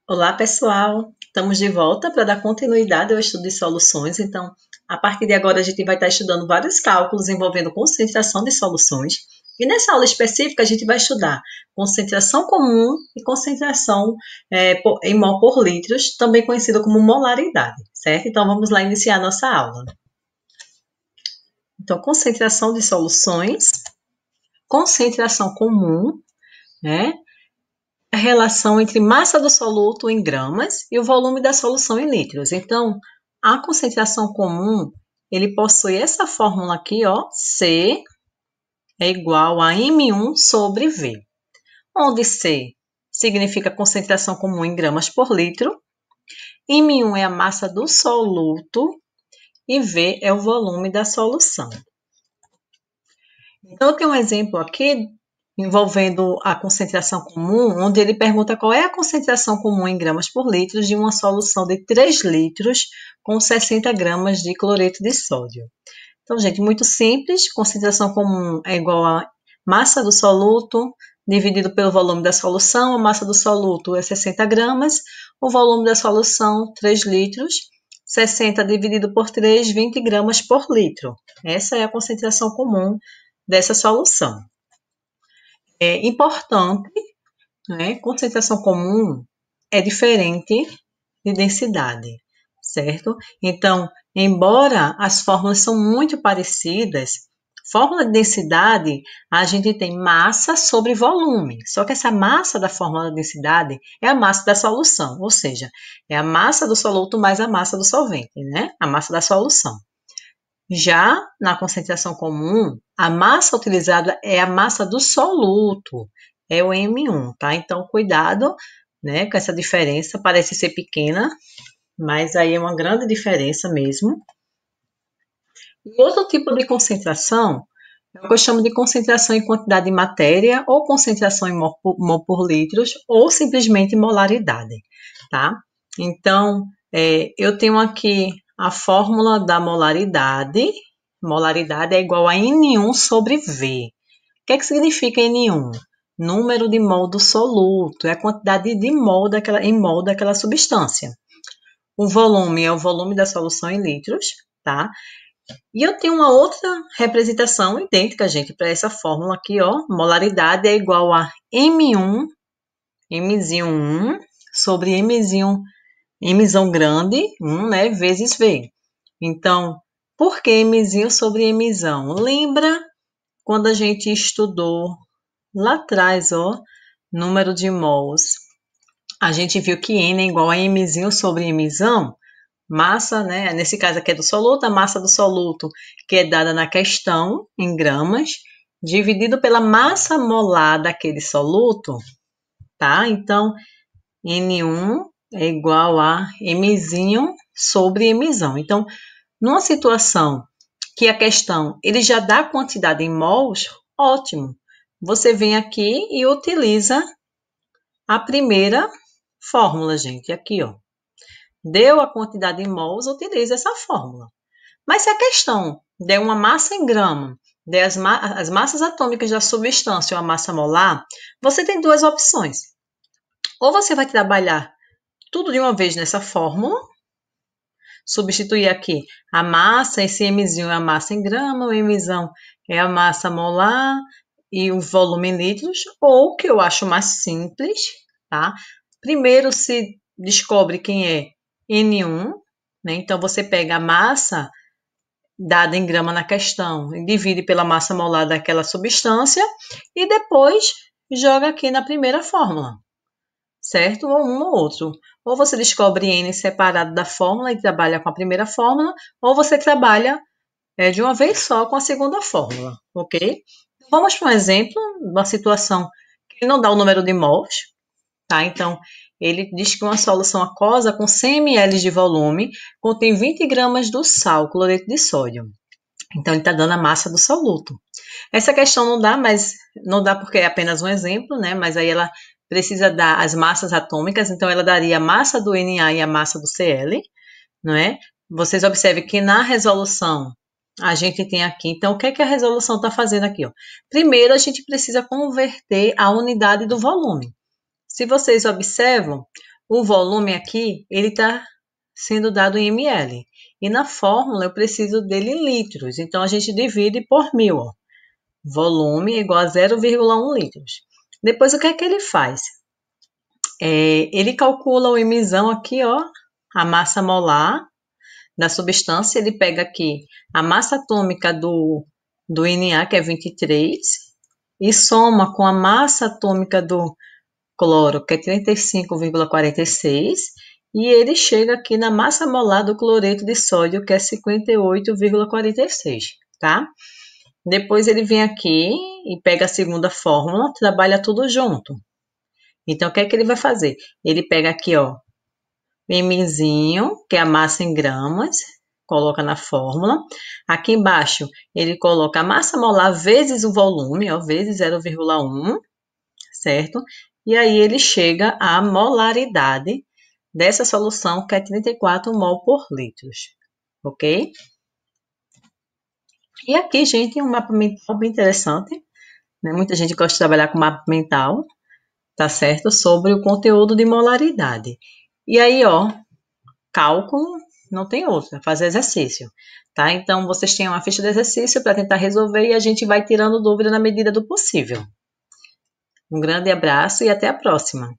Olá, pessoal! Estamos de volta para dar continuidade ao estudo de soluções. Então, a partir de agora, a gente vai estar estudando vários cálculos envolvendo concentração de soluções. E nessa aula específica, a gente vai estudar concentração comum e concentração em mol por litros, também conhecido como molaridade, certo? Então, vamos lá iniciar a nossa aula. Então, concentração de soluções, concentração comum, né? A relação entre massa do soluto em gramas e o volume da solução em litros. Então, a concentração comum, ele possui essa fórmula aqui, ó, C é igual a M1 sobre V, onde C significa concentração comum em gramas por litro, M1 é a massa do soluto e V é o volume da solução. Então, eu tenho um exemplo aqui envolvendo a concentração comum, onde ele pergunta qual é a concentração comum em gramas por litro de uma solução de 3 litros com 60 gramas de cloreto de sódio. Então, gente, muito simples, concentração comum é igual a massa do soluto dividido pelo volume da solução, a massa do soluto é 60 gramas, o volume da solução, 3 litros, 60 dividido por 3, 20 gramas por litro. Essa é a concentração comum dessa solução. É importante, né? Concentração comum é diferente de densidade, certo? Então, embora as fórmulas são muito parecidas, fórmula de densidade, a gente tem massa sobre volume. Só que essa massa da fórmula de densidade é a massa da solução, ou seja, é a massa do soluto mais a massa do solvente, né? A massa da solução. Já na concentração comum, a massa utilizada é a massa do soluto, é o M1, tá? Então, cuidado, né, com essa diferença, parece ser pequena, mas aí é uma grande diferença mesmo. E outro tipo de concentração é o que eu chamo de concentração em quantidade de matéria, ou concentração em mol por litros, ou simplesmente molaridade, tá? Então, eu tenho aqui a fórmula da molaridade. Molaridade é igual a N1 sobre V. O que é que significa N1? Número de mol do soluto, é a quantidade de mol em mol daquela substância. O volume é o volume da solução em litros, tá? E eu tenho uma outra representação idêntica, gente, para essa fórmula aqui, ó. Molaridade é igual a M1, Mzinho 1, sobre Mzão grande, 1, né, vezes V. Então, por que Mzinho sobre Mzão? Lembra quando a gente estudou lá atrás, ó, número de mols? A gente viu que N é igual a Mzinho sobre Mzão, massa, né? Nesse caso aqui é do soluto, a massa do soluto, que é dada na questão, em gramas, dividido pela massa molar daquele soluto, tá? Então, N1 é igual a Mzinho sobre Mzão. Então, numa situação que a questão ele já dá a quantidade em mols, ótimo. Você vem aqui e utiliza a primeira fórmula, gente. Aqui, ó. Deu a quantidade em mols, utiliza essa fórmula. Mas se a questão der uma massa em grama, der as massas atômicas da substância ou a massa molar, você tem duas opções. Ou você vai trabalhar tudo de uma vez nessa fórmula, substituir aqui a massa, esse Mzinho é a massa em grama, o Mzão é a massa molar e o volume em litros, ou que eu acho mais simples, tá? Primeiro se descobre quem é N1, né? Então você pega a massa dada em grama na questão e divide pela massa molar daquela substância e depois joga aqui na primeira fórmula, certo? Ou um ou outro. Ou você descobre N separado da fórmula e trabalha com a primeira fórmula, ou você trabalha de uma vez só com a segunda fórmula, ok? Vamos para um exemplo, uma situação que não dá o número de mols, tá? Então, ele diz que uma solução aquosa com 100 ml de volume contém 20 gramas do sal, cloreto de sódio. Então, ele está dando a massa do soluto. Essa questão não dá, mas não dá porque é apenas um exemplo, né? Mas aí ela precisa dar as massas atômicas, então ela daria a massa do Na e a massa do Cl, não é? Vocês observem que na resolução a gente tem aqui, então o que é que a resolução está fazendo aqui? Ó? Primeiro, a gente precisa converter a unidade do volume. Se vocês observam, O volume aqui, ele está sendo dado em ml. E na fórmula eu preciso dele em litros. Então, a gente divide por 1000. Ó. Volume é igual a 0,1 litros. Depois, o que é que ele faz? Ele calcula o emissão aqui, ó, a massa molar da substância. Ele pega aqui a massa atômica do Na, que é 23, e soma com a massa atômica do cloro, que é 35,46, e ele chega aqui na massa molar do cloreto de sódio, que é 58,46, tá? Depois ele vem aqui e pega a segunda fórmula, trabalha tudo junto. Então, o que é que ele vai fazer? Ele pega aqui, ó, Mzinho, que é a massa em gramas, coloca na fórmula. Aqui embaixo, ele coloca a massa molar vezes o volume, ó, vezes 0,1, certo? E aí ele chega à molaridade dessa solução, que é 34 mol por litro, ok? E aqui, gente, um mapa mental bem interessante, né? Muita gente gosta de trabalhar com mapa mental, tá certo? Sobre o conteúdo de molaridade. E aí, ó, cálculo, não tem outro, é fazer exercício, tá? Então, vocês têm uma ficha de exercício para tentar resolver e a gente vai tirando dúvida na medida do possível. Um grande abraço e até a próxima!